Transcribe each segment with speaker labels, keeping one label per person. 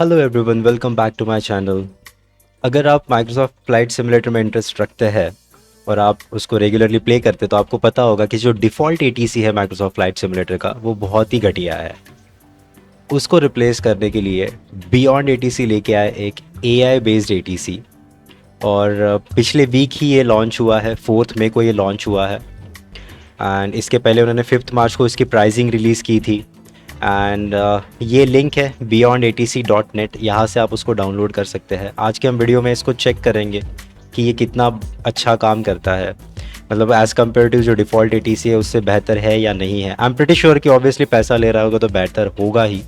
Speaker 1: Hello everyone, welcome back to my channel. अगर आप Microsoft flight simulator में interest रखते हैं और आप उसको रेगुलरली प्ले करते तो आपको पता होगा कि जो डिफ़ॉल्ट एटीसी है माइक्रोसॉफ्ट फ्लाइट सिमुलेटर का वो बहुत ही घटिया है। उसको रिप्लेस करने के लिए बियॉन्ड एटीसी लेके आए एक एआई बेस्ड एटीसी। और पिछले वीक ही ये लॉन्च हुआ है, 4 मई को ये लॉन्च हुआ है। एंड इसके पहले उन्होंने 5 मार्च को इसकी प्राइसिंग रिलीज़ की थी। एंड ये लिंक है beyondATC.net, यहाँ से आप उसको डाउनलोड कर सकते हैं। आज के हम वीडियो में इसको चेक करेंगे कि ये कितना अच्छा काम करता है, मतलब एज़ कम्पेयर टू जो डिफ़ॉल्ट एटीसी है उससे बेहतर है या नहीं है। आई एम प्रिटी श्योर कि ऑब्वियसली पैसा ले रहा होगा तो बेहतर होगा ही,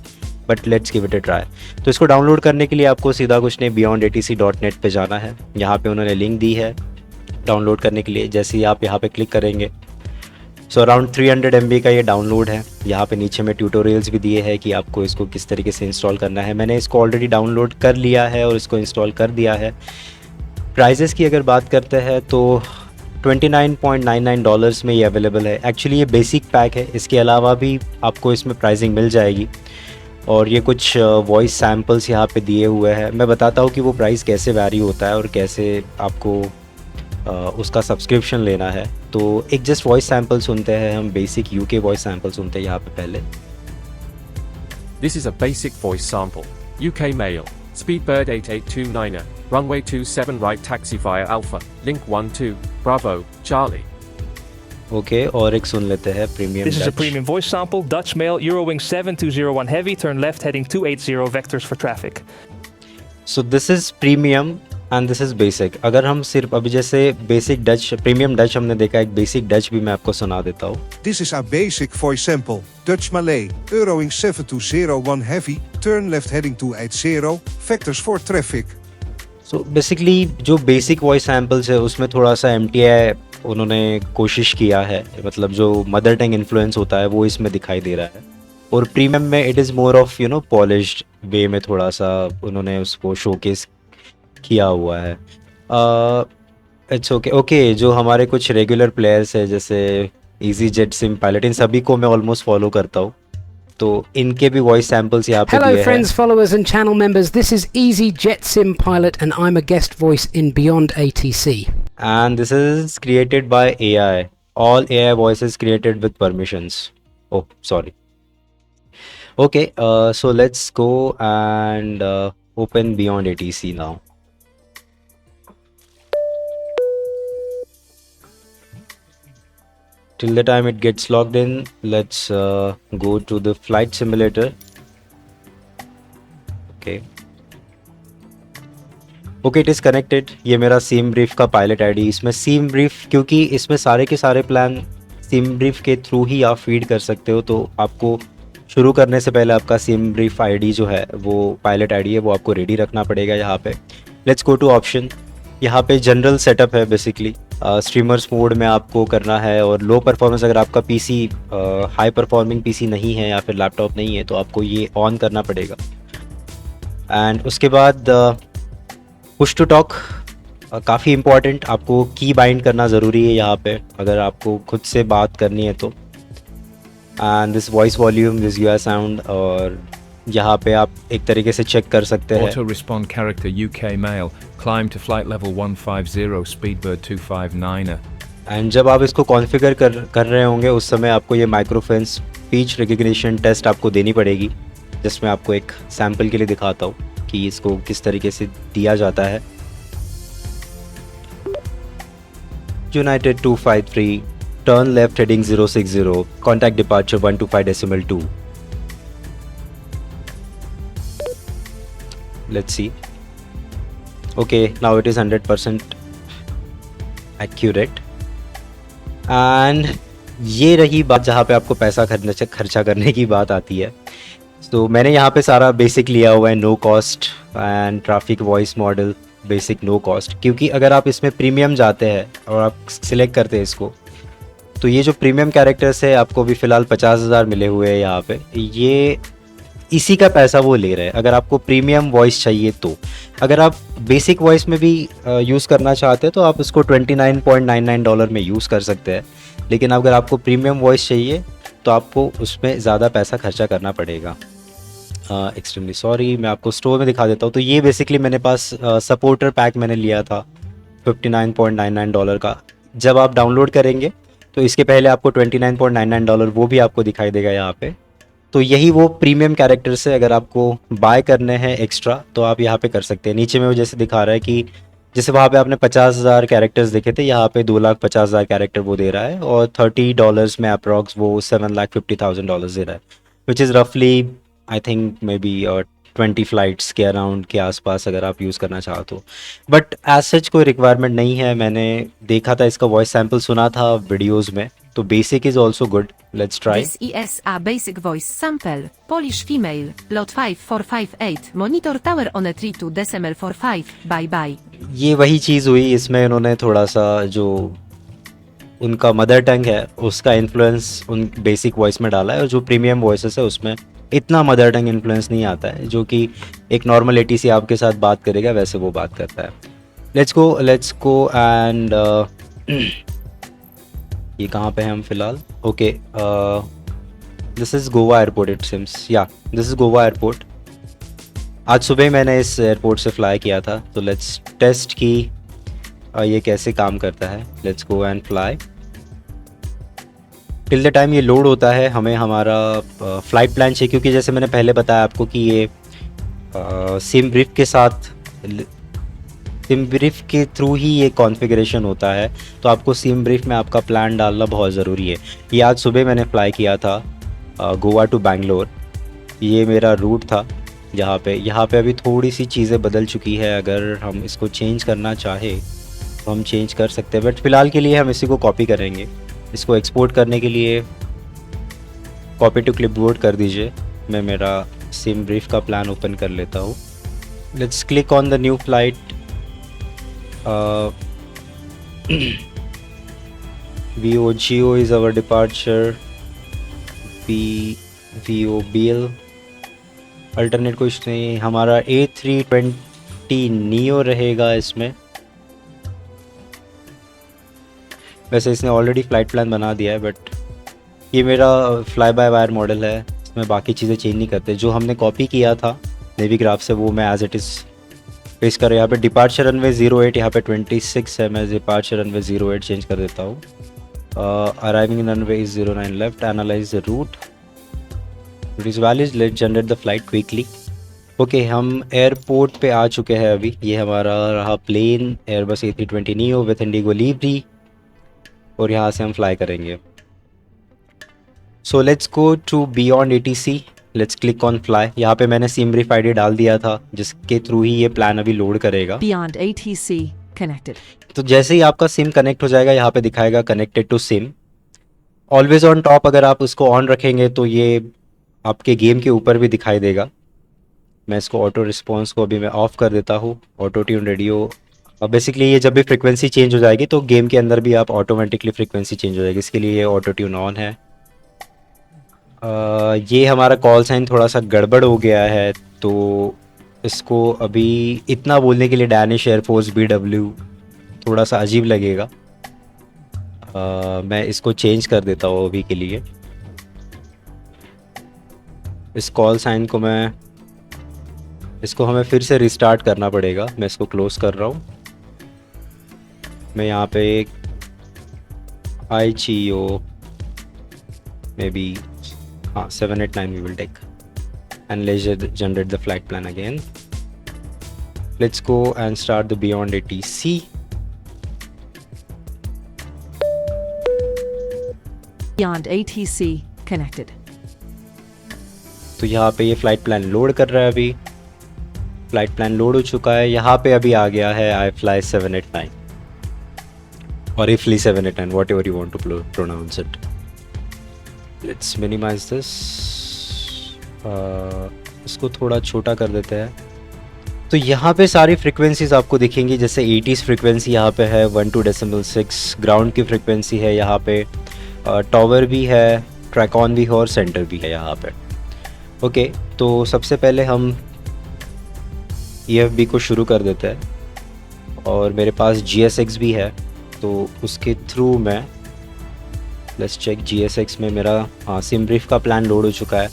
Speaker 1: but let's give it a try. तो इसको डाउनलोड करने के लिए आपको सीधा कुछ नहीं, beyondATC.net पे जाना है। यहाँ पे उन्होंने लिंक दी है डाउनलोड करने के लिए। जैसे ही आप यहाँ पे क्लिक करेंगे, सो अराउंड 300 MB का ये डाउनलोड है। यहाँ पे नीचे में ट्यूटोरियल्स भी दिए हैं कि आपको इसको किस तरीके से इंस्टॉल करना है। मैंने इसको ऑलरेडी डाउनलोड कर लिया है और इसको इंस्टॉल कर दिया है। प्राइजेस की अगर बात करते हैं तो $29.99 में ये अवेलेबल है। एक्चुअली ये बेसिक पैक है, इसके अलावा भी आपको इसमें प्राइसिंग मिल जाएगी। और ये कुछ वॉइस सैम्पल्स यहाँ पे दिए हुए हैं। मैं बताता हूँ कि वो प्राइस कैसे वैरी होता है और कैसे आपको उसका सब्सक्रिप्शन लेना है। तो एक जस्ट वॉइस सैम्पल सुनते हैं हम, बेसिक यूके वॉइस सैम्पल सुनते हैं यहाँ पे पहले।
Speaker 2: This is a basic voice sample. UK Mail. Speedbird 8829er. Runway 27 right taxi via Alpha. Link 12. Bravo. Charlie.
Speaker 1: Okay, और एक सुन लेते हैं premium
Speaker 3: This is a
Speaker 1: Dutch.
Speaker 3: premium voice sample. Dutch Mail, Eurowing 7201 Heavy, turn left heading 280 vectors for traffic.
Speaker 1: So this is premium and this is basic. अगर हम सिर्फ अभी जैसे basic Dutch, premium Dutch हमने देखा, एक बेसिक डच भी मैं आपको सुना देता हूँ।
Speaker 4: This is a basic voice sample. Dutch Malay, Eurowing 7201 Heavy, turn left heading 280, vectors for traffic.
Speaker 1: So basically जो बेसिक वॉइस सैम्पल्स है उसमें थोड़ा सा MTI उन्होंने कोशिश किया है, मतलब जो मदर टंग इन्फ्लुएंस होता है वो इसमें दिखाई दे रहा है। और प्रीमियम में it is more of polished way में थोड़ा सा उन्होंने उसको शोकेस किया हुआ है। It's okay. जो हमारे कुछ रेगुलर प्लेयर्स है जैसे EasyJet सिम पायलट, इन सभी को मैं ऑलमोस्ट फॉलो करता हूँ, तो इनके भी वॉइस सैम्पल्स यहाँ पे
Speaker 5: Hello,
Speaker 1: दिए हैं।
Speaker 5: friends, followers, and channel members. This is EasyJet Sim Pilot, and I'm a guest voice in Beyond ATC.
Speaker 1: And this is created by AI. All AI voices created with permissions. Oh, sorry. Okay, so let's go and open Beyond ATC now. Till the time it gets logged in, let's go to the flight simulator. Okay. Okay, it is connected. ये मेरा SIM brief का pilot ID. इसमें SIM brief, क्योंकि इसमें सारे के सारे plan SIM brief के थ्रू ही आप फीड कर सकते हो, तो आपको शुरू करने से पहले आपका सिम ब्रीफ आईडी जो है वो पायलट आईडी है वो आपको रेडी रखना पड़ेगा। यहाँ पे लेट्स गो टू ऑप्शन। यहाँ पे जनरल सेटअप है बेसिकली। स्ट्रीमर्स मोड में आपको करना है, और लो परफॉर्मेंस, अगर आपका पीसी हाई परफॉर्मिंग पीसी नहीं है या फिर लैपटॉप नहीं है तो आपको ये ऑन करना पड़ेगा। एंड उसके बाद पुश टू टॉक काफ़ी इंपॉर्टेंट, आपको की बाइंड करना ज़रूरी है यहाँ पे अगर आपको खुद से बात करनी है तो। And this voice volume, this UI sound, और यहाँ पे आप एक तरीके से चेक कर सकते हैं।
Speaker 6: Auto respond character UK Mail. Climb to flight level 150 Speedbird 259er.
Speaker 1: And जब आप इसको कॉन्फ़िगर कर रहे होंगे उस समय आपको ये माइक्रोफोन स्पीच रिकग्निशन टेस्ट आपको देनी पड़ेगी, जिसमें आपको एक सैम्पल के लिए दिखाता हूँ कि इसको किस तरीके से दिया जाता है। United 253, turn left heading 060, contact departure 125.2. Let's see. Okay, now it is 100% accurate. And ये रही बात जहाँ पे आपको पैसा खर्चा करने की बात आती है। तो मैंने यहाँ पे सारा बेसिक लिया हुआ है, no cost and traffic voice model basic no cost. क्योंकि अगर आप इसमें प्रीमियम जाते हैं और आप सिलेक्ट करते हैं इसको, तो ये जो प्रीमियम कैरेक्टर्स है आपको भी फ़िलहाल 50,000 मिले हुए हैं यहाँ पे, ये इसी का पैसा वो ले रहे हैं अगर आपको प्रीमियम वॉइस चाहिए तो। अगर आप बेसिक वॉइस में भी यूज़ करना चाहते हैं तो आप उसको $29.99 में यूज़ कर सकते हैं, लेकिन अगर आपको प्रीमियम वॉइस चाहिए तो आपको उसमें ज़्यादा पैसा खर्चा करना पड़ेगा। एक्सट्रीमली सॉरी, मैं आपको स्टोर में दिखा देता हूँ। तो ये बेसिकली मेरे पास सपोर्टर पैक मैंने लिया था $59.99 का। जब आप डाउनलोड करेंगे तो इसके पहले आपको $29.99 वो भी आपको दिखाई देगा यहाँ पे। तो यही वो प्रीमियम कैरेक्टर्स है, अगर आपको बाय करने हैं एक्स्ट्रा तो आप यहाँ पे कर सकते हैं। नीचे में वो जैसे दिखा रहा है कि जैसे वहाँ पे आपने 50,000 कैरेक्टर्स देखे थे, यहाँ पे 2,50,000 कैरेक्टर वो दे रहा है, और $30 में अप्रॉक्स वो $7,50,000 दे रहा है, विच इज़ रफली I think may be 20 flights के अराउंड के आसपास अगर आप यूज़ करना चाहते हो। बट एज सच कोई रिक्वायरमेंट नहीं है। मैंने देखा था, इसका वॉइस सैम्पल सुना था वीडियोज़ में, तो basic is also good. Let's try.
Speaker 7: This is a basic voice sample. Polish female. Lot 5458. Monitor tower on a 32.45. Bye bye.
Speaker 1: ये वही चीज़ हुई, इसमें इन्होंने थोड़ा सा जो उनका मदर टंग है उसका इन्फ्लुएंस उन बेसिक वॉइस में डाला है, और जो प्रीमियम वॉइसेस है उसमें इतना मदर टंग इन्फ्लुएंस नहीं आता है, जो कि एक नॉर्मल एटीसी आपके साथ बात करेगा वैसे वो बात करता है। लेट्स गो एंड ये कहाँ पे हैं हम फिलहाल? Okay, this is Goa airport it seems. या दिस इज़ गोवा एयरपोर्ट। आज सुबह मैंने इस एयरपोर्ट से फ्लाई किया था, तो लेट्स टेस्ट की ये कैसे काम करता है। Let's go and fly. Till the time ये लोड होता है, हमें हमारा फ़्लाइट प्लान चाहिए, क्योंकि जैसे मैंने पहले बताया आपको कि ये सिम ब्रीफ के साथ, सिम ब्रीफ के थ्रू ही ये कॉन्फ़िगरेशन होता है, तो आपको सिम ब्रीफ में आपका प्लान डालना बहुत ज़रूरी है। ये आज सुबह मैंने फ़्लाई किया था गोवा टू बैंगलोर। ये मेरा रूट था। यहाँ पे अभी थोड़ी सी चीज़ें बदल चुकी है, अगर हम इसको चेंज करना चाहे तो हम चेंज कर सकते हैं, बट फ़िलहाल के लिए हम इसी को कॉपी करेंगे। इसको एक्सपोर्ट करने के लिए कॉपी टू क्लिपबोर्ड कर दीजिए। मैं मेरा सिम ब्रीफ का प्लान ओपन कर लेता हूँ। Let's click on the new flight. VOGO is our departure. VOBL alternate कुछ नहीं, हमारा A320 नियो रहेगा इसमें। वैसे इसने ऑलरेडी फ़्लाइट प्लान बना दिया है, बट ये मेरा फ्लाई बाय वायर मॉडल है, इसमें बाकी चीज़ें चेंज नहीं करते। जो हमने कॉपी किया था नेवीग्राफ से वो मैं एज इट इज़ पेश कर। यहाँ पे डिपार्चर रनवे 08, यहाँ पे 26 है, मैं डिपार्चर रनवे 08 चेंज कर देता हूँ। Arriving runway is 09 left. Analyze the route, it is valid, let generate the flight quickly. Okay, हम एयरपोर्ट पे आ चुके हैं अभी। ये हमारा रहा plane Airbus A320 neo with IndiGo livery, और यहाँ से हम फ्लाई करेंगे। So let's go to beyond ATC। Let's click on fly. यहाँ पे मैंने सिम ब्रीफ ID डाल दिया था, जिसके थ्रू ही ये प्लान अभी लोड करेगा।
Speaker 7: Beyond ATC connected.
Speaker 1: तो जैसे ही आपका सिम कनेक्ट हो जाएगा, यहाँ पे दिखाएगा connected to sim. Always on top अगर आप उसको ऑन रखेंगे तो ये आपके गेम के ऊपर भी दिखाई देगा। मैं इसको ऑटो रिस्पॉन्स को अभी मैं ऑफ़ कर देता हूँ। ऑटो ट्यून रेडियो, बेसिकली ये जब भी फ्रिक्वेंसी चेंज हो जाएगी तो गेम के अंदर भी आप ऑटोमेटिकली फ्रिक्वेंसी चेंज हो जाएगी, इसके लिए ये ऑटो ट्यून ऑन है। ये हमारा कॉल साइन थोड़ा सा गड़बड़ हो गया है, तो इसको अभी इतना बोलने के लिए डैनिश एयरफोर्स BW थोड़ा सा अजीब लगेगा। मैं इसको चेंज कर देता हूँ अभी के लिए। इस कॉल साइन को इसको हमें फिर से रिस्टार्ट करना पड़ेगा। मैं इसको क्लोज़ कर रहा हूँ। मैं यहाँ पे IGO may be 789 we will take and let's generate the flight plan again. Let's go and start the Beyond ATC.
Speaker 7: Beyond ATC connected.
Speaker 1: तो यहाँ पे ये फ्लाइट प्लान लोड कर रहा है। अभी फ्लाइट प्लान लोड हो चुका है। यहाँ पे अभी आ गया है I fly 789 or IFLY 789, whatever you want to pronounce it. Let's minimize this. इसको थोड़ा छोटा कर देते हैं। तो यहाँ पे सारी फ्रिक्वेंसीज आपको दिखेंगी, जैसे 80s फ्रिक्वेंसी यहाँ पे है 12.6, ग्राउंड की फ्रिक्वेंसी है यहाँ पे, टॉवर भी है, ट्रैकॉन भी है और सेंटर भी है यहाँ पे। ओके, तो सबसे पहले हम EFB को शुरू कर देते हैं, और मेरे पास GSX भी है, तो उसके थ्रू मैं लेट्स चेक GSX में मेरा सिम ब्रीफ का प्लान लोड हो चुका है।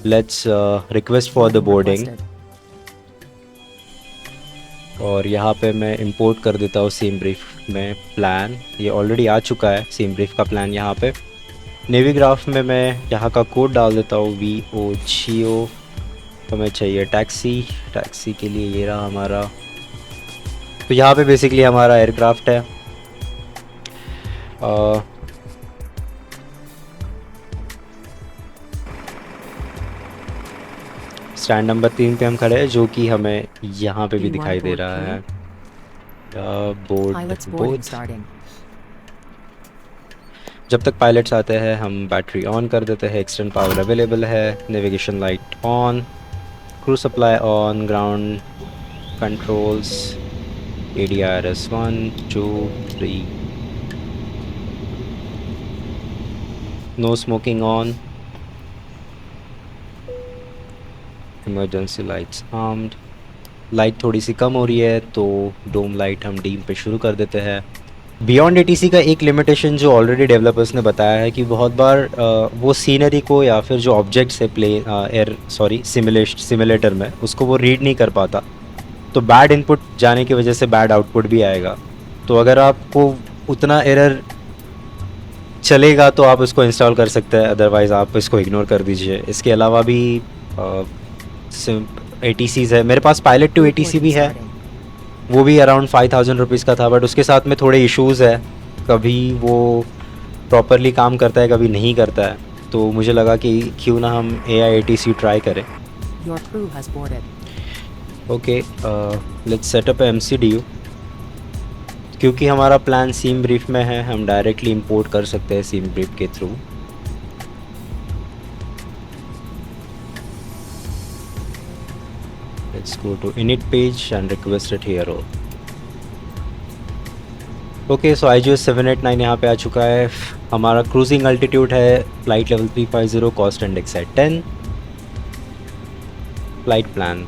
Speaker 1: Let's request for the boarding, और यहाँ पे मैं इंपोर्ट कर देता हूँ सीम ब्रीफ में प्लान। ये ऑलरेडी आ चुका है सीम ब्रीफ का प्लान। यहाँ पे नेवी ग्राफ में मैं यहाँ का कोड डाल देता हूँ VOGO। हमें चाहिए टैक्सी के लिए ये रहा हमारा। तो यहाँ पे बेसिकली हमारा एयरक्राफ्ट है। स्टैंड नंबर 3 पे हम खड़े हैं, जो कि हमें यहाँ पे भी दिखाई दे रहा है। बोर्ड जब तक पायलट्स आते हैं हम बैटरी ऑन कर देते हैं। एक्सटेंड पावर अवेलेबल है, navigation light on, crew supply on, ground controls ADRS 1 2 3, no smoking on, emergency lights armed. Light थोड़ी सी कम हो रही है तो डोम लाइट हम डीम पे शुरू कर देते हैं। बियॉन्ड ATC का एक लिमिटेशन जो ऑलरेडी डेवलपर्स ने बताया है कि बहुत बार वो सीनरी को या फिर जो ऑब्जेक्ट्स है सिमुलेटर में उसको वो रीड नहीं कर पाता, तो बैड इनपुट जाने की वजह से बैड आउटपुट भी आएगा। तो अगर आपको उतना एरर चलेगा तो आप उसको इंस्टॉल कर सकते हैं, अदरवाइज़ आप इसको इग्नोर कर दीजिए। इसके अलावा भी ATCs है, मेरे पास पायलट टू ATC भी है, वो भी अराउंड 5000 रुपीज़ का था, बट उसके साथ में थोड़े इश्यूज़ है, कभी वो प्रॉपरली काम करता है कभी नहीं करता है। तो मुझे लगा कि क्यों ना हम AI ATC ट्राई करें। Okay, let's set up MCDU। क्योंकि हमारा प्लान सीम ब्रीफ में है, हम डायरेक्टली इंपोर्ट कर सकते हैं सीम ब्रीफ के through. Let's go to init page and request it here all. Okay, so IGS 789 यहाँ पे आ चुका है। हमारा क्रूजिंग अल्टीट्यूड है फ्लाइट लेवल 350, कॉस्ट इंडेक्स है 10। फ्लाइट प्लान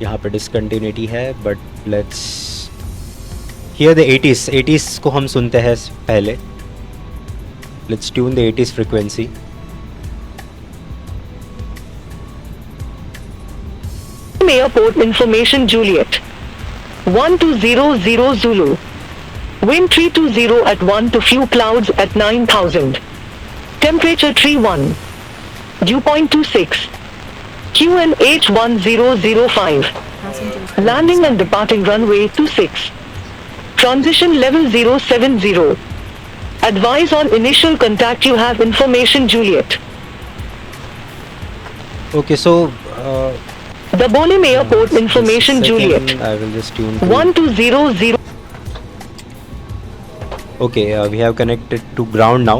Speaker 1: यहाँ पे डिसकंटिन्यूटी है, but let's hear the 80s को हम सुनते हैं पहले। Let's tune the 80s frequency.
Speaker 8: Airport information Juliet 1200 Zulu, wind 320 at 1 to few clouds at 9000, temperature 31, dew point 26, QNH 1005, landing and departing runway 26, transition level 070, advise on initial contact, you have information Juliet.
Speaker 1: Okay, so
Speaker 8: The Bolim Airport information Juliet
Speaker 1: I will just tune to
Speaker 8: 1200.
Speaker 1: Okay, we have connected to ground now.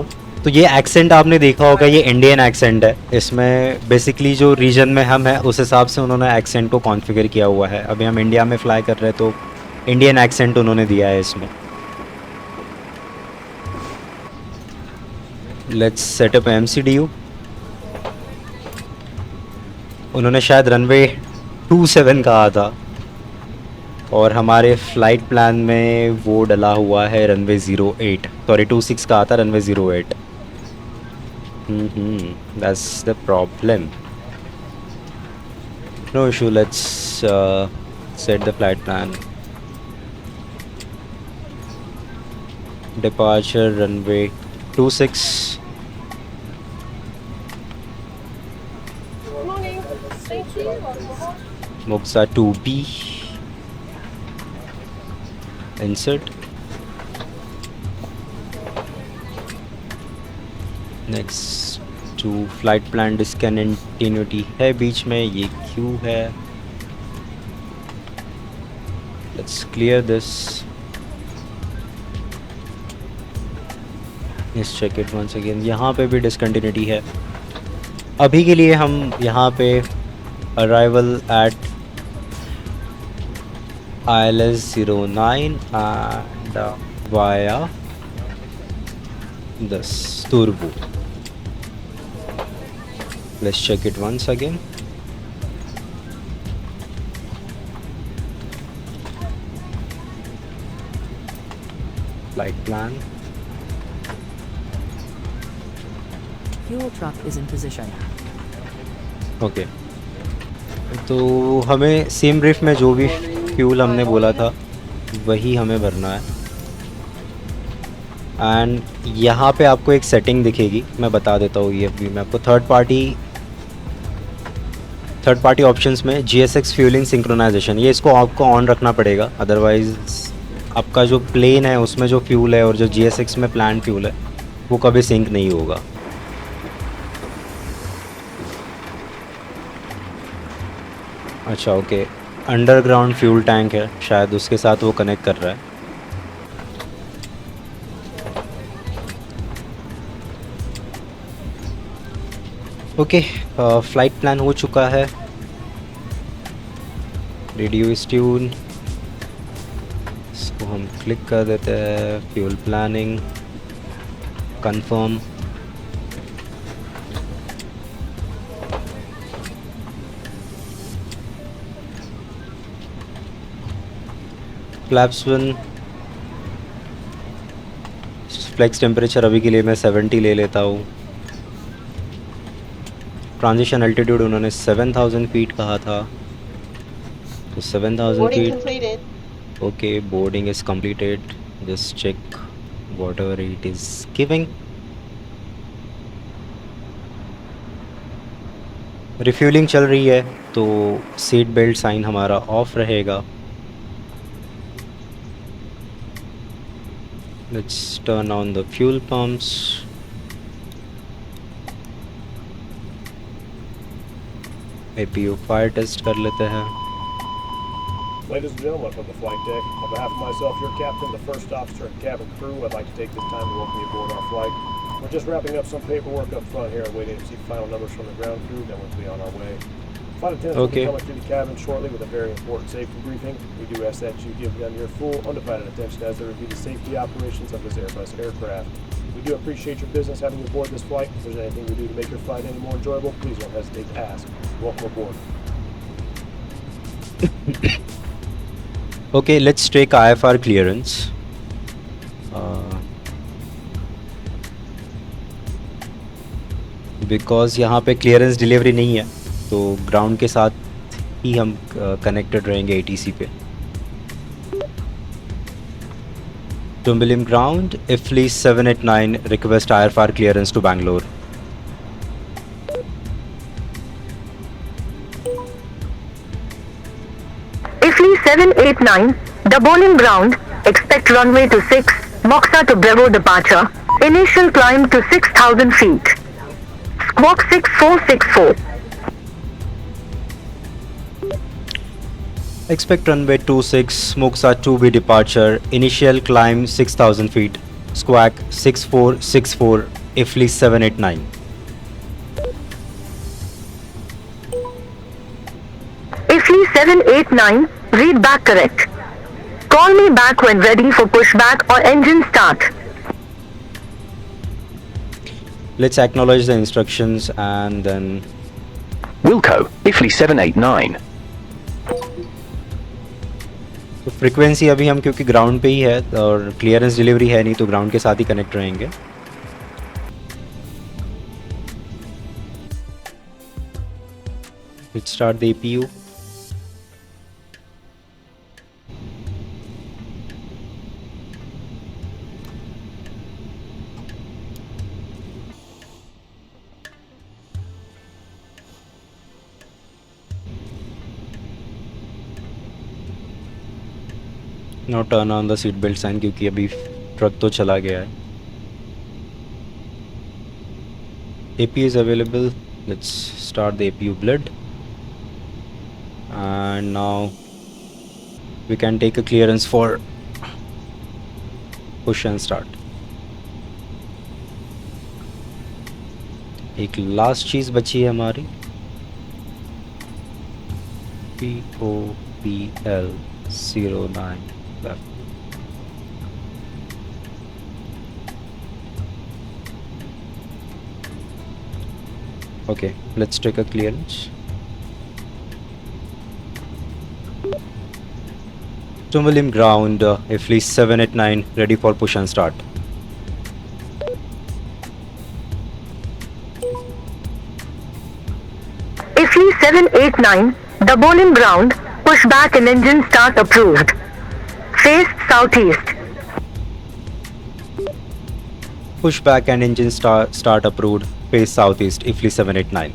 Speaker 1: तो ये accent आपने देखा होगा, ये Indian accent है। इसमें basically जो reason में हम हैं उस हिसाब से उन्होंने एक्सेंट को कॉन्फ़िगर किया हुआ है। अभी हम इंडिया में फ्लाई कर रहे हैं तो इंडियन एक्सेंट उन्होंने दिया है इसमें। Let's set up MCDU। उन्होंने शायद रनवे 27 कहा था और हमारे फ्लाइट प्लान में वो डला हुआ है रनवे 08, सॉरी 26 कहा था, runway 08। That's the problem. No issue, let's set the flight plan. Departure runway 26, Moksa 2B, insert, next to flight plan discontinuity है बीच में, ये Q है। Let's clear this, let's check it once again। यहाँ पे भी discontinuity है। अभी के लिए हम यहाँ पे arrival at ILS 09 and via this turbo. Let's check it once again. Flight plan,
Speaker 9: fuel truck is in position.
Speaker 1: Okay, तो हमें सेम ब्रीफ में जो भी फ्यूल हमने बोला था वही हमें भरना है। एंड यहाँ पे आपको एक सेटिंग दिखेगी, मैं बता देता हूँ ये भी मैं आपको। थर्ड पार्टी ऑप्शंस में GSX फ्यूलिंग सिंक्रोनाइजेशन, ये इसको आपको ऑन रखना पड़ेगा, अदरवाइज़ आपका जो प्लेन है उसमें जो फ्यूल है और जो GSX में प्लान फ्यूल है वो कभी सिंक नहीं होगा। अच्छा ओके, अंडरग्राउंड फ्यूल टैंक है, शायद उसके साथ वो कनेक्ट कर रहा है। ओके, फ्लाइट प्लान हो चुका है, रेडियो इज ट्यून, इसको हम क्लिक कर देते हैं, fuel planning confirm. Flaps 1 flex temperature अभी के लिए मैं 70 ले लेता हूँ। ट्रांजिशन अल्टीट्यूड उन्होंने 7000 फीट कहा था, तो 7000 feet. Okay, boarding is completed, just check whatever it is giving. Refueling चल रही है तो सीट बेल्ट साइन हमारा ऑफ रहेगा। Let's turn on the fuel pumps. APU fire test कर लेते हैं।
Speaker 10: Ladies and gentlemen, from the flight deck, on behalf of myself, your captain, the first officer, and cabin crew, I'd like to take this time to welcome you aboard our flight. We're just wrapping up some paperwork up front here and waiting to see final numbers from the ground crew, then we'll be on our way. Flight attendants will be coming through the cabin shortly with a very important safety briefing. We do ask that you give them your full, undivided attention as they review the safety operations of this Airbus aircraft. We do appreciate your business having you aboard this flight. If there's anything we do to make your flight any more enjoyable, please don't hesitate to ask. Welcome aboard.
Speaker 1: Okay, let's take IFR clearance. Because यहाँ पे clearance delivery नहीं है तो ground के साथ ही हम connected रहेंगे ATC पे। Tumbilim ground, IFLI 789 request IFR clearance to Bangalore.
Speaker 8: IFLI 789, Dabolim ground, expect runway to 6, Moxa to Bravo departure, initial climb to 6,000 feet. Squawk 6464.
Speaker 1: Expect runway 26, Moxa 2B departure, initial climb 6,000 feet, squawk 6464, IFLI 789.
Speaker 8: IFLI 789, read back correct. Call me back when ready for pushback or engine start.
Speaker 1: Let's acknowledge the instructions and then
Speaker 11: Wilco, IFLI 789.
Speaker 1: तो frequency अभी हम क्योंकि ground पे ही है और clearance delivery है नहीं तो ग्राउंड के साथ ही कनेक्ट रहेंगे। Let's start the APU. Now turn on the seat belt sign क्योंकि अभी ट्रक तो चला गया है। APU is available. Let's start the APU blood. And now we can take a clearance for push and start. एक last चीज़ बची है हमारी, POPL 09 left. Okay, let's take a clearance. Tumbilim ground, IFLI 789, ready for push and start.
Speaker 8: 789, the Bowling Ground, pushback and engine start approved. Face southeast.
Speaker 1: Pushback and engine start approved. Face southeast. IFLI 789.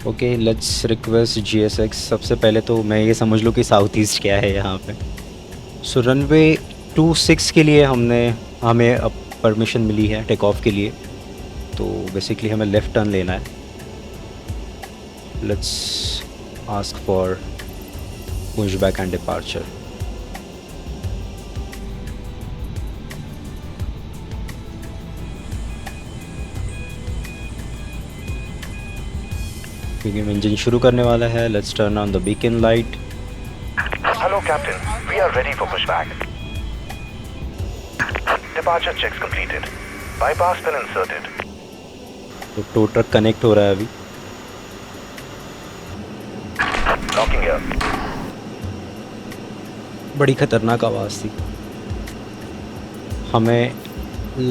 Speaker 1: Okay let's request GSX। सबसे पहले तो मैं ये समझ लूँ कि south east क्या है यहाँ पे। सो रनवे 26 के लिए हमें अब परमिशन मिली है टेक ऑफ के लिए, तो बेसिकली हमें लेफ़्ट टर्न लेना है। Let's ask for pushback and departure. Beacon engine शुरू करने वाला है। Let's turn on the beacon light.
Speaker 11: Hello, Captain. We are ready for pushback. Departure checks completed. Bypass pin inserted.
Speaker 1: तो टो ट्रक कनेक्ट हो रहा है अभी।
Speaker 11: Locking gear.
Speaker 1: बड़ी खतरनाक आवाज़ थी। हमें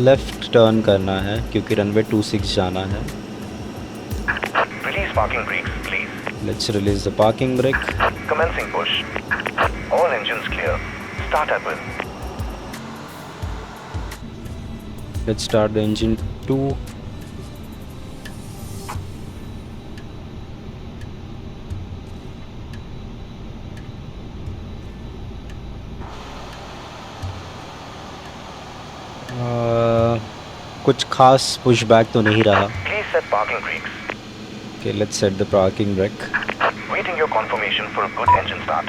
Speaker 1: लेफ़्ट टर्न करना है क्योंकि रनवे 26 जाना है।
Speaker 11: Release parking brakes, please.
Speaker 1: Let's release the parking brake.
Speaker 11: Commencing push. All engines clear. Start at will.
Speaker 1: Let's start the engine 2। कुछ खास पुशबैक तो नहीं रहा।
Speaker 11: Please set parking brakes.
Speaker 1: Okay let's set the parking brake.
Speaker 11: Waiting your confirmation for a good engine start.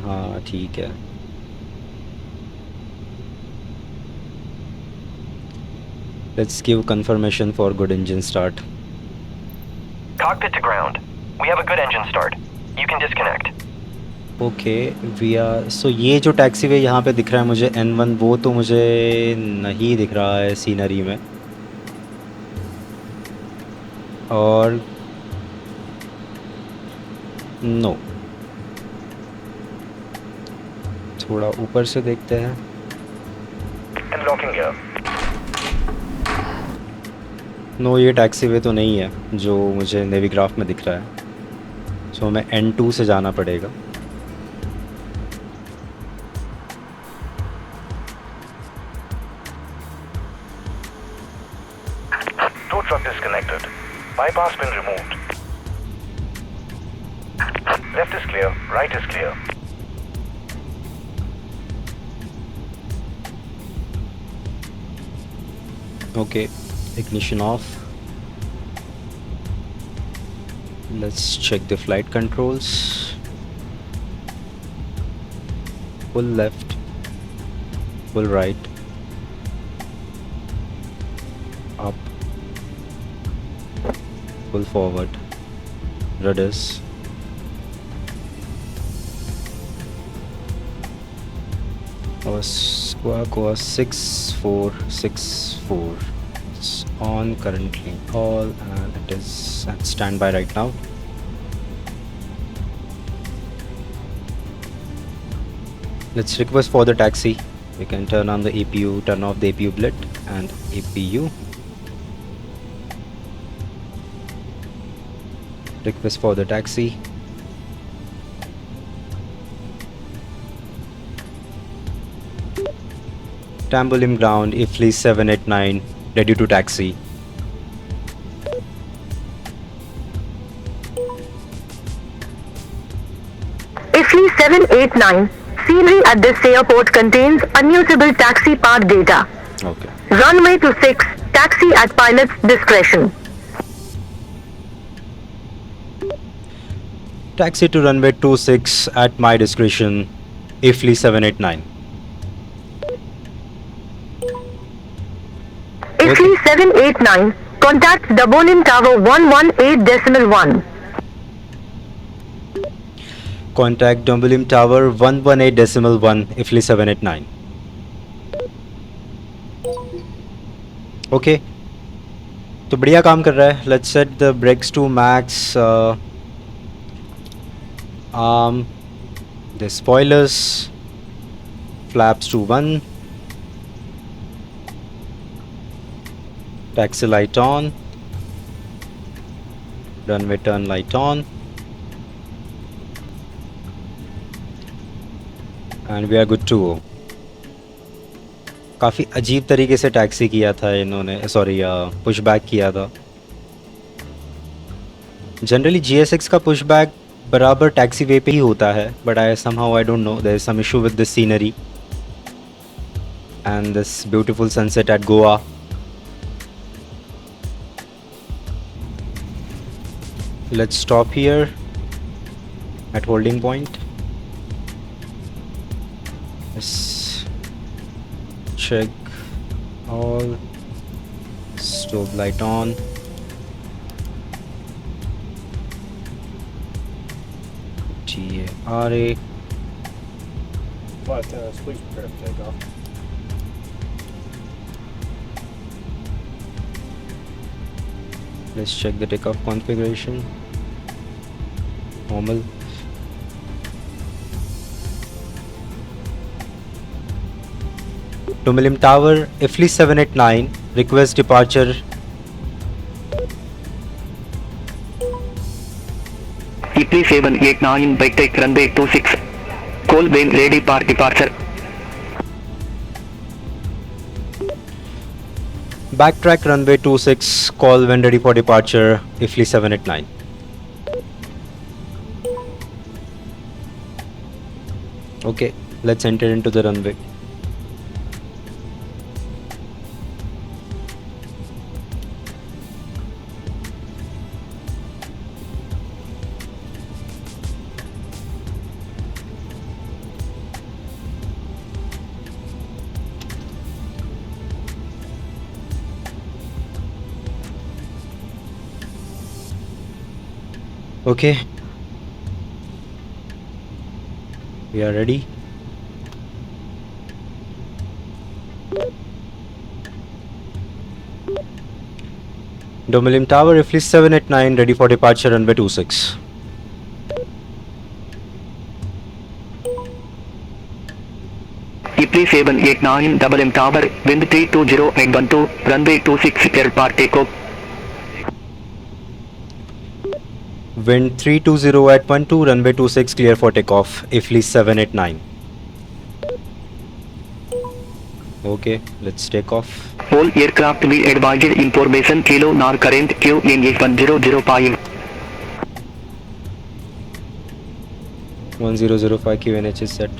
Speaker 1: हाँ ठीक है। Let's give confirmation for good engine start.
Speaker 11: Cockpit to ground. We have a good engine start. You can disconnect.
Speaker 1: Okay we are so ये जो taxi वे यहाँ पे दिख रहा है मुझे N1, वो तो मुझे नहीं दिख रहा है सीनरी में। और नो, थोड़ा ऊपर से देखते हैं।
Speaker 11: And locking gear.
Speaker 1: नो ये टैक्सी वे तो नहीं है जो मुझे नेविग्राफ में दिख रहा है। सो हमें N2 से जाना पड़ेगा।
Speaker 11: Tow truck disconnected. Bypass pin removed. Left is clear. Right is clear.
Speaker 1: Okay, ignition off. Let's check the flight controls. Pull left, pull right, up, pull forward, rudders, our squawk was 6464. It's on currently all and it is at standby right now. Let's request for the taxi. We can turn on the APU, turn off the APU blit and APU. Request for the taxi. Tambolim ground, IFLI 789, ready to taxi.
Speaker 8: IFLI 789, scenery at this airport contains unusable taxi park data.
Speaker 1: Okay.
Speaker 8: Runway to 6, taxi at pilot's discretion.
Speaker 1: Taxi to runway 26 at my discretion, IFLI 789.
Speaker 8: IFLI 789, contact Dublin Tower 118.1.
Speaker 1: Contact Dublin Tower 118.1, IFLI 789. Okay. तो बढ़िया काम कर रहा है। Let's set the brakes to max. The spoilers, flaps to 1. Taxi light on. Runway turn light on. And we are good to go. काफ़ी अजीब तरीके से टैक्सी किया था इन्होंने, सॉरी पुश बैक किया था. जनरली GSX का पुश बैक बराबर टैक्सी वे पे ही होता है, but I somehow I don't know, there is some issue with this scenery and this beautiful sunset at Goa. Let's stop here at holding point. Let's check all. Stove light on. GARA.
Speaker 10: Flight attendants, please prepare for takeoff.
Speaker 1: Let's check the takeoff configuration. Normal. To Milim Tower, IFLI 789, request departure.
Speaker 8: IFLI 789, backtrack runway 26. Call when ready for departure.
Speaker 1: Backtrack runway 26, call when ready for departure, IFLI 789. Okay, let's enter into the runway. Okay, we are ready. Domilim Tower, IFLI 789, ready for departure, runway 26.
Speaker 8: IFLI 789, Double M Tower, wind 320 at 12, runway 26, clear for takeoff.
Speaker 1: Wind 320 at 12, runway 26, clear for takeoff, IFLI 789. Okay, let's take off.
Speaker 8: All aircraft be advised information kilo nor current QNH 1005.
Speaker 1: 1005 QNH is set.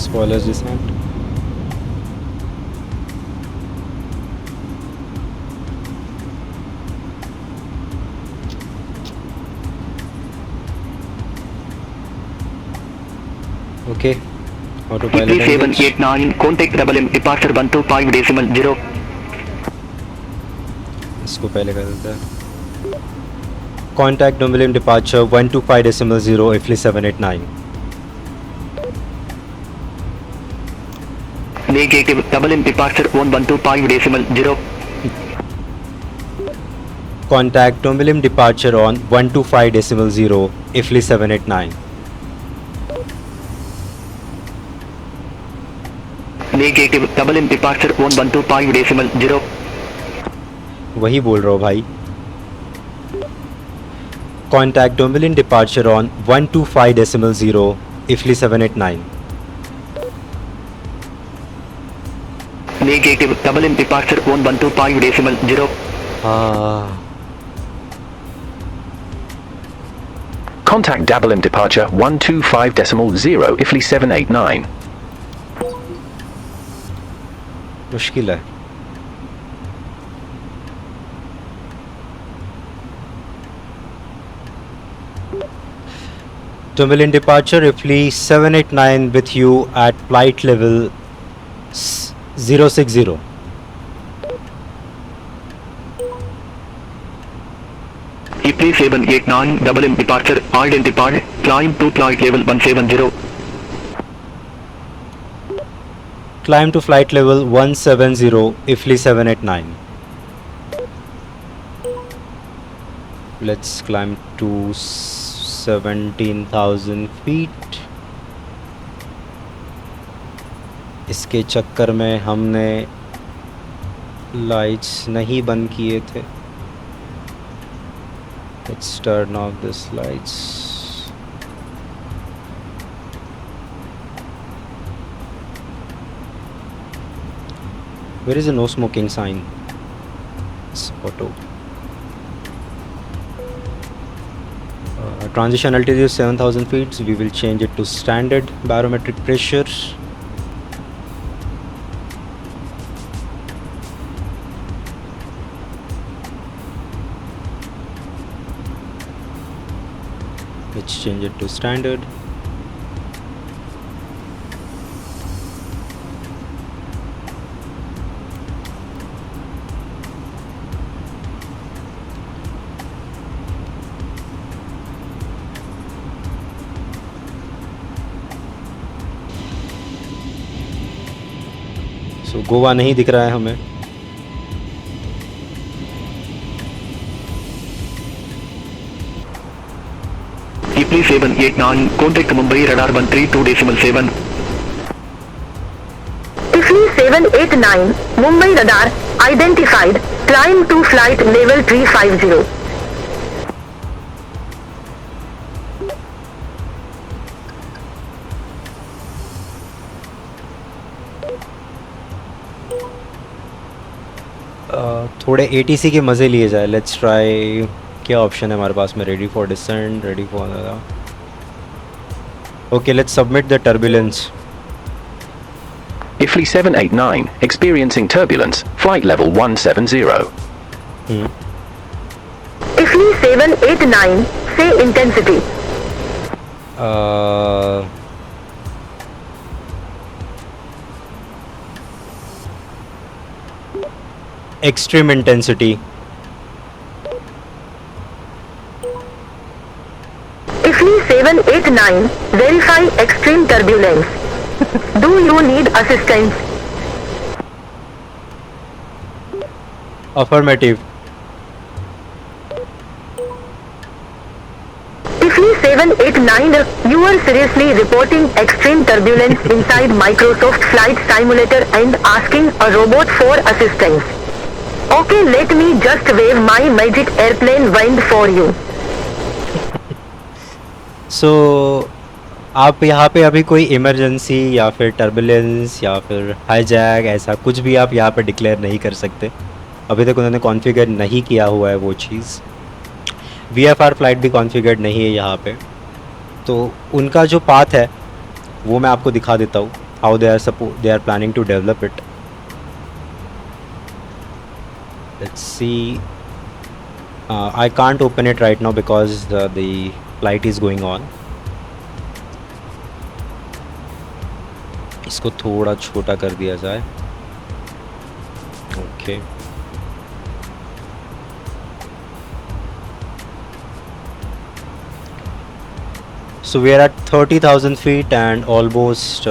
Speaker 1: Spoilers descent. Okay, autopilot
Speaker 8: IFLI
Speaker 1: engines.
Speaker 8: 789, contact Double M departure 125.0.
Speaker 1: इसको पहले कर देते हैं. Contact Domilim departure 125.0, IFLI 789.
Speaker 8: Negative, Double M departure 125.0.
Speaker 1: Contact Domilim departure on 125.0, IFLI 789.
Speaker 8: Negative, Double M departure 125.0.
Speaker 1: वही बोल रहा हूँ भाई. Contact Domilim departure on 125.0, IFLI 789.
Speaker 8: Negative, Double M departure 125.0.
Speaker 9: Contact Double M departure 125.0, IFLI 789.
Speaker 1: मुश्किल है. Turbulent departure, Ifly 789 with you at flight level 060.
Speaker 9: Ifly 789, double M departure, identified, climb to flight level 170.
Speaker 1: Climb to flight level 170, Ifly 789. Let's climb to 17,000 feet. इसके चक्कर में हमने lights नहीं बंद किए थे. Let's turn off this lights. Where is the no smoking sign? It's auto. Transition altitude is 7,000 feet. So we will change it to standard barometric pressure. Let's change it to standard. So Goa नहीं दिख रहा है हमें.
Speaker 9: Ifly 789, contact Mumbai radar 132.7.
Speaker 8: Ifly 789, Mumbai radar, identified, climb to flight level 350.
Speaker 1: थोड़े ATC के मज़े लिए जाए. Let's try. क्या ऑप्शन है हमारे पास में? Ready for descent, ready for. Okay, let's submit the turbulence.
Speaker 9: Ifly 789, experiencing turbulence, flight level 170.
Speaker 8: Ifly 789, say intensity.
Speaker 1: Extreme intensity.
Speaker 8: Ifly 789, verify extreme turbulence. Do you need assistance?
Speaker 1: Affirmative.
Speaker 8: Ifly 789, you are seriously reporting extreme turbulence inside Microsoft Flight Simulator and asking a robot for assistance. Okay, let me just wave my magic airplane wand for you.
Speaker 1: So आप यहाँ पे अभी कोई emergency या फिर turbulence या फिर hijack ऐसा कुछ भी आप यहाँ पे डिक्लेयर नहीं कर सकते. अभी तक उन्होंने कॉन्फ़िगर नहीं किया हुआ है वो चीज़. VFR फ्लाइट भी कॉन्फ़िगर्ड नहीं है यहाँ पे. तो उनका जो पाथ है वो मैं आपको दिखा देता हूँ. How they are planning to develop it. Let's see. I can't open it right now because the flight is going on. इसको थोड़ा छोटा कर दिया जाए. Okay. So we are at 30,000 feet and almost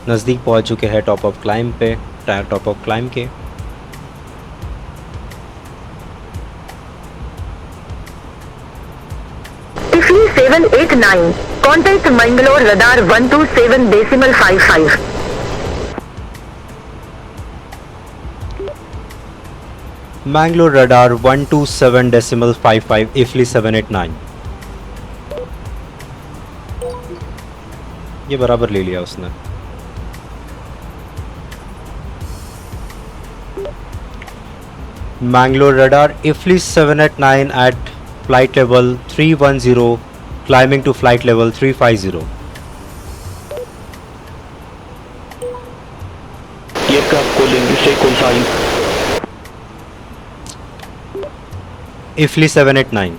Speaker 1: नज़दीक पहुंच चुके हैं टॉप ऑफ क्लाइम पे. टॉप ऑफ क्लाइम के.
Speaker 8: Ifly 789, contact Mangalore radar 127.55.
Speaker 1: Mangalore radar 127.55, Ifly 789. ये बराबर ले लिया उसने. Mangalore radar, Ifly 789 at flight level 310, climbing to flight level 350.
Speaker 9: Aircraft calling, say call sign.
Speaker 1: Ifly 789.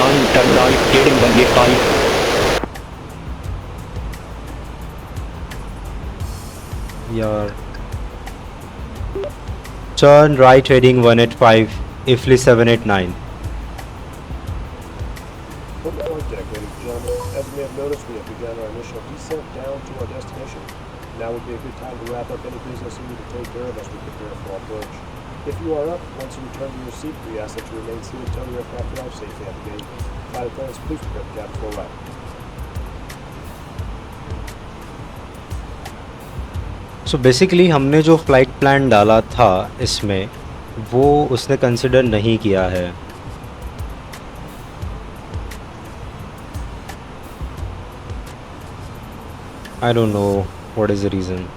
Speaker 9: 9, turn right, heading 185.
Speaker 1: Your turn right heading 185, IFLI 789.
Speaker 10: From the flight deck, ladies and gentlemen, as you may have noticed, we have begun our initial descent down to our destination. Now would be a good time to wrap up any business you need to take care of as we prepare for our approach. If you are up, once you return to your seat, we ask that you remain seated until the aircraft arrives safely at the gate. Flight attendants, please prepare the cabin for arrival.
Speaker 1: So basically हमने जो flight plan डाला था इसमें वो उसने consider नहीं किया है. I don't know what is the reason.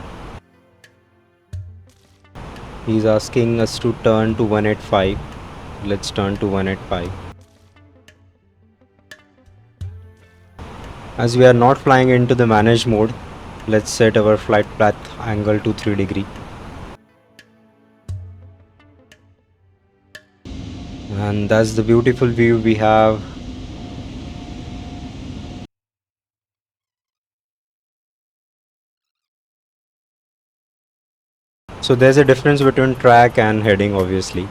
Speaker 1: He's asking us to turn to 185. Let's turn to 185. As we are not flying into the managed mode, let's set our flight path angle to 3 degree. And that's the beautiful view we have. So there's a difference between track and heading, obviously.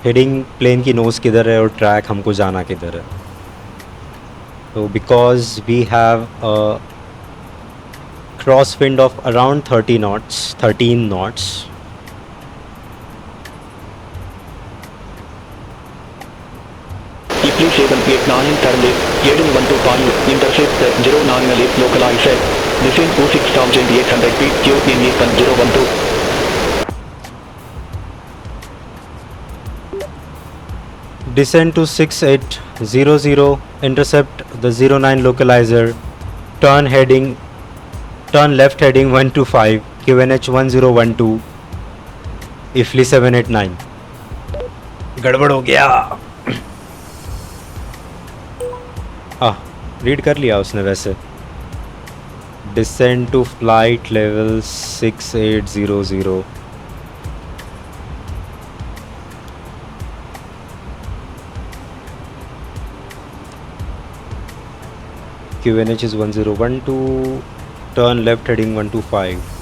Speaker 1: Heading plane की nose किधर है और track हमको जाना किधर है. So because we have a crosswind of around 13 knots.
Speaker 9: IFLI 789, turn left, heading 125, intercept 09 left, localize, descend to 6,800 feet, QNE 1012.
Speaker 1: Descend to 6800, intercept the 09 localizer, turn left heading 125, QNH 1012, IFLI 789. गड़बड़ हो गया. Read कर लिया उसने वैसे. Descend to flight level 6800. QNH is 1012, turn left heading 125.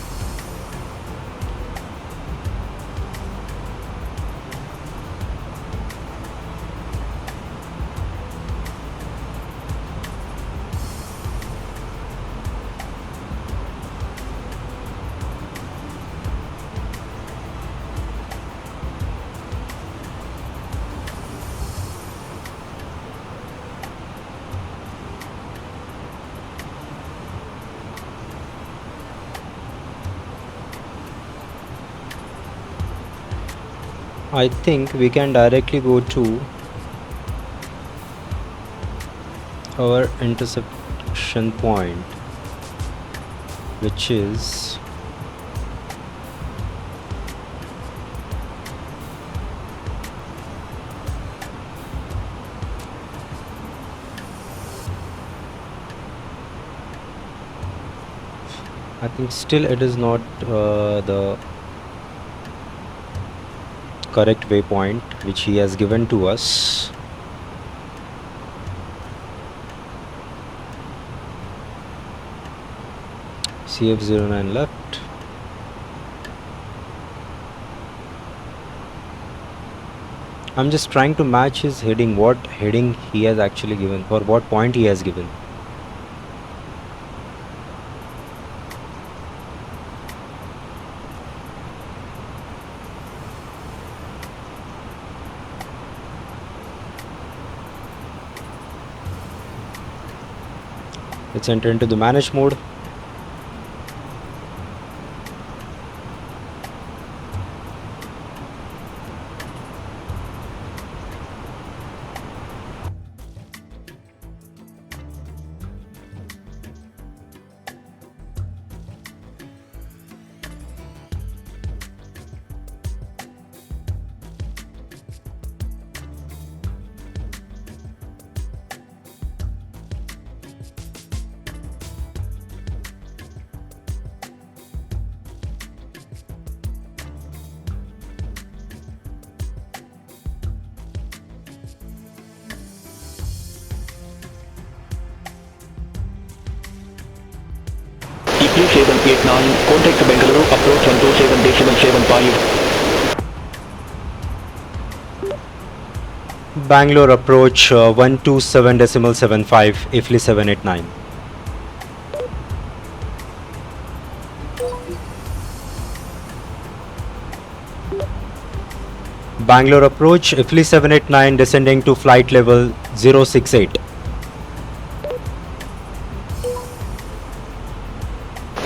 Speaker 1: I think we can directly go to our interception point, which is I think still it is not the correct waypoint which he has given to us. CF09 left. I'm just trying to match his heading, what heading he has actually given, or what point he has given. Let's enter into the manage mode.
Speaker 9: 9, contact Bengaluru, approach 127.75.
Speaker 1: Bangalore approach 127.75, IFLI 789. Bangalore approach, IFLI 789 descending to flight level 068.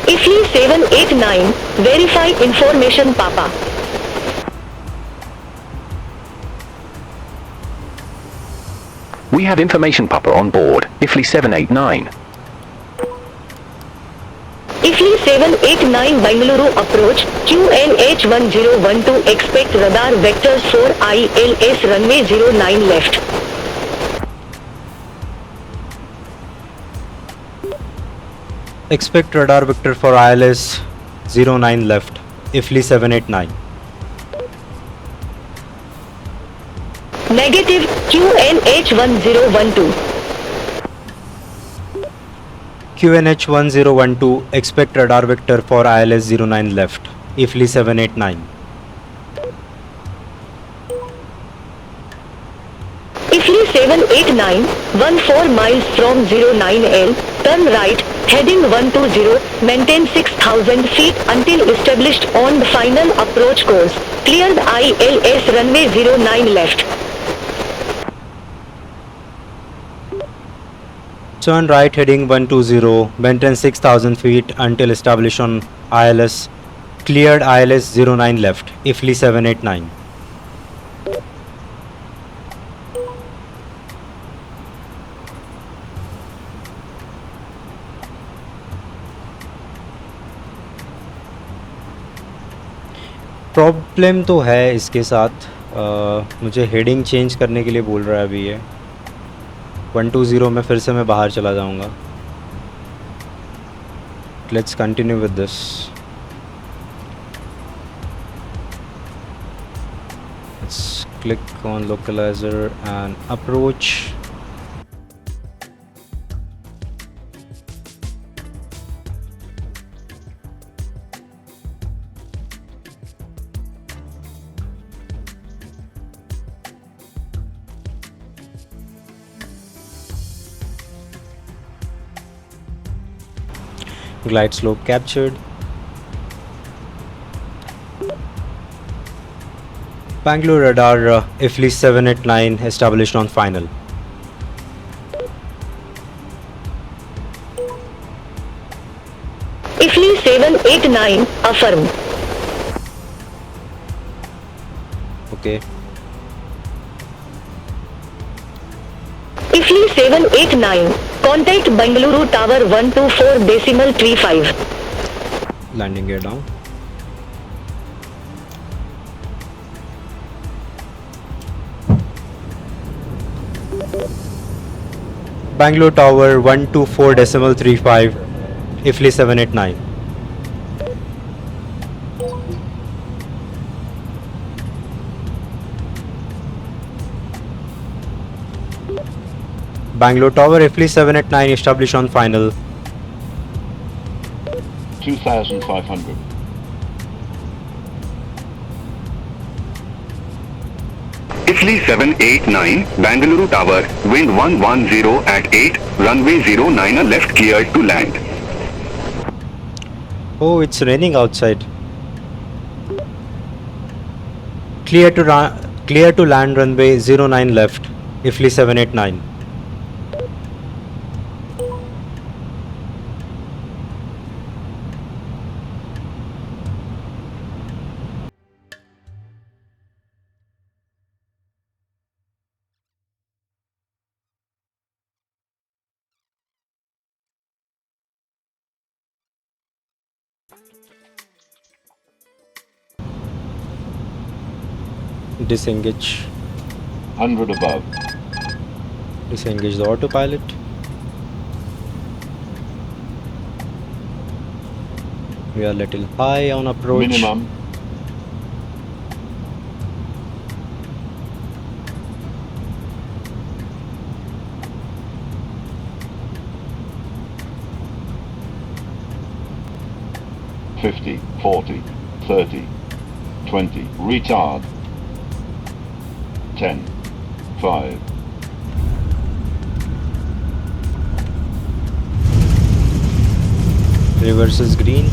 Speaker 8: IFLI 789, verify information Papa.
Speaker 9: We have information Papa on board, IFLI 789.
Speaker 8: IFLI 789 Bengaluru approach, QNH 1012 expect radar vectors for ILS runway 09 left.
Speaker 1: Expect radar vector for ILS 09 left, IFLI 789.
Speaker 8: Negative, QNH 1012.
Speaker 1: QNH 1012, expect radar vector for ILS 09 left, IFLI 789.
Speaker 8: IFLI 789, 14 miles from 09L, turn right, heading 120, maintain 6,000 feet until established on the final approach course. Cleared ILS runway 09 left.
Speaker 1: Turn right heading 120, maintain 6,000 feet until established on ILS. Cleared ILS 09 left, IFLI 789. Problem तो है इसके साथ, मुझे heading change करने के लिए बोल रहा है अभी ये 120 में, फिर से मैं बाहर चला जाऊंगा. Let's continue with this. Let's click on localizer and approach. Glide slope captured. Bangalore radar IFLI 789 established on final.
Speaker 8: IFLI 789, affirm.
Speaker 1: Okay.
Speaker 8: IFLI 789, contact Bengaluru Tower 124.35.
Speaker 1: Landing gear down. Bangalore Tower 124.35, IFLI 789. Bangalore Tower IFLI 789 established on final.
Speaker 12: 2,500.
Speaker 13: IFLI 789, Bangalore Tower, wind 110 at 8, runway 09 left cleared to land.
Speaker 1: Oh, it's raining outside. Clear to land runway 09 left, IFLI 789. Disengage.
Speaker 12: 100 above.
Speaker 1: Disengage the autopilot. We are little high on approach.
Speaker 12: Minimum. 50, 40, 30, 20, retard. 10, 5,
Speaker 1: Reverses green.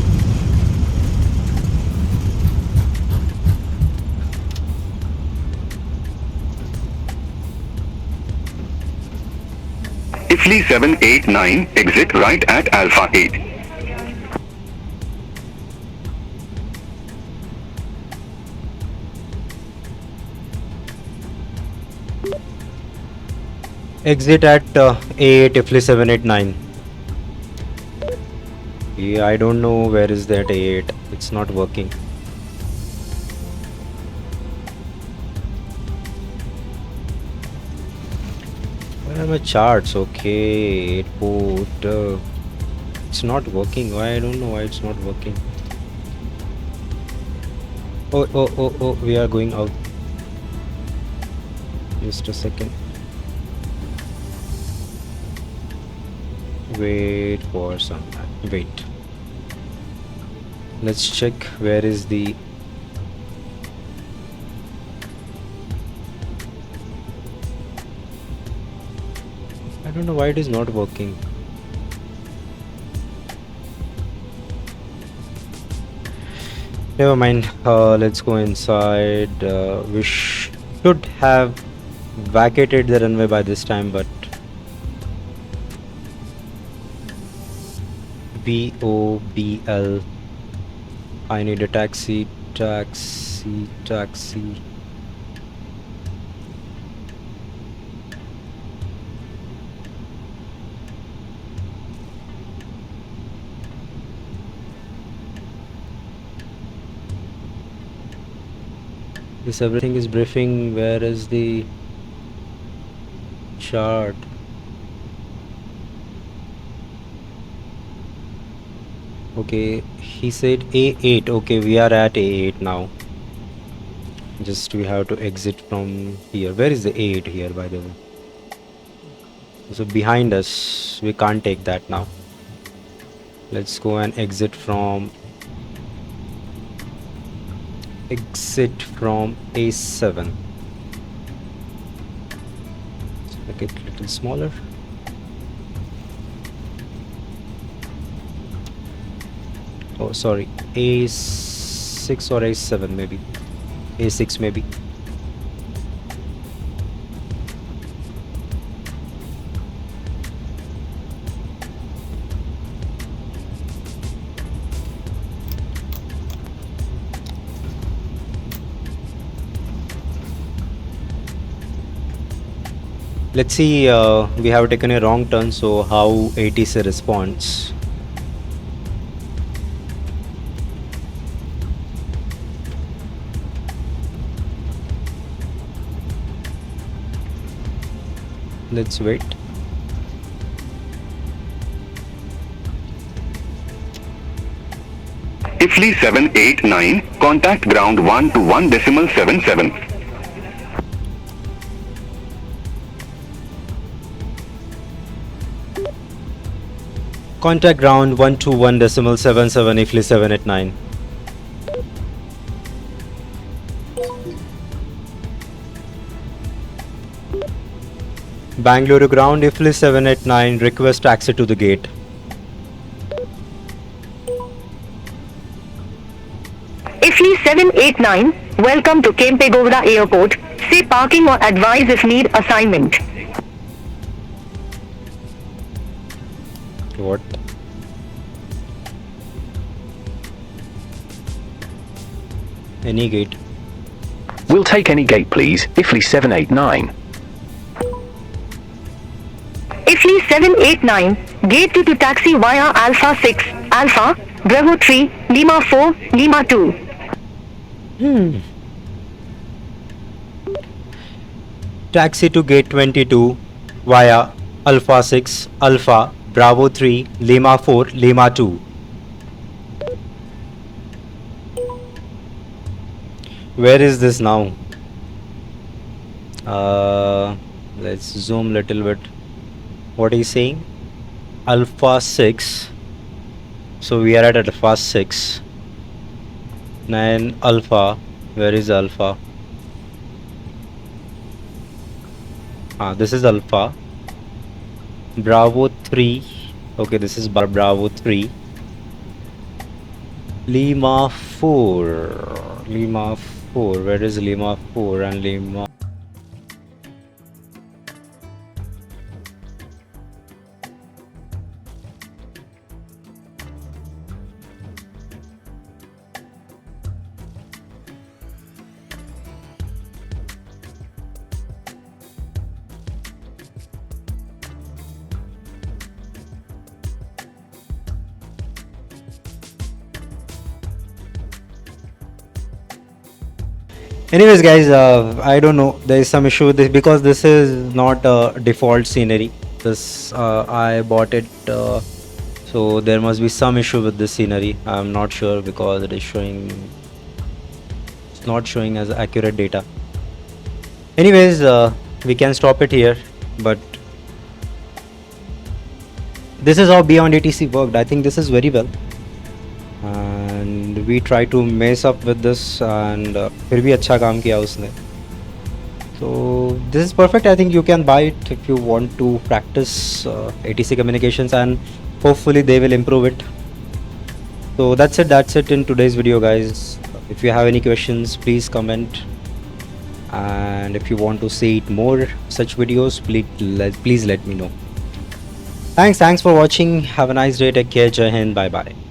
Speaker 13: Ifly 789, exit right at Alpha 8.
Speaker 1: Exit at A8 Ifly 789. Yeah, I don't know where is that A8. It's not working. Where are my charts? Okay, airport. It's not working. Why? I don't know why it's not working. Oh, we are going out. Just a second. Wait for some time. Wait. Let's check where is the I don't know why it is not working. Never mind. Let's go inside. We should have vacated the runway by this time, but VOBL. I need a taxi. This everything is briefing. Where is the chart? Okay, he said A8. Okay, we are at A8 now. Just we have to exit from here. Where is the A8 here, by the way? So behind us, we can't take that now. Let's go and exit from A7. Let's make it a little smaller. Oh, sorry, A6 or A7 maybe. A6 maybe. Let's see, we have taken a wrong turn, so how ATC responds. Let's wait.
Speaker 13: Ifly 789, contact ground 1 to 1.77.
Speaker 1: Contact ground 121.77 Ifly 789. Bangalore ground Ifly 789, request taxi to the gate.
Speaker 8: Ifly 789, welcome to Kempegowda Airport. Say parking or advise if need assignment.
Speaker 1: What? Any gate.
Speaker 9: We'll take any gate, please. Ifly 789.
Speaker 8: Ifly 789, gate to taxi via Alpha 6, Alpha, Bravo 3, Lima 4, Lima 2.
Speaker 1: Taxi to gate 22 via Alpha 6, Alpha, Bravo 3, Lima 4, Lima 2. Where is this now? Let's zoom little bit. What is saying? Alpha 6. So we are at Alpha 6. 9 Alpha. Where is Alpha? This is Alpha. Bravo 3. Okay, this is Bravo 3. Lima 4. Lima 4. Where is Lima 4 and Lima? Anyways guys, I don't know, there is some issue with this because this is not a default scenery. This I bought it, so there must be some issue with this scenery. I'm not sure because it is showing, it's not showing as accurate data. Anyways, we can stop it here, but this is how Beyond ATC worked. I think this is very well, and we try to mess up with this, and फिर भी अच्छा काम किया उसने. So this is perfect. I think you can buy it if you want to practice ATC communications, and hopefully they will improve it. So that's it in today's video guys. If you have any questions, please comment, and if you want to see more such videos, please let me know. Thanks for watching. Have a nice day. Take care. Jai Hind. Bye bye.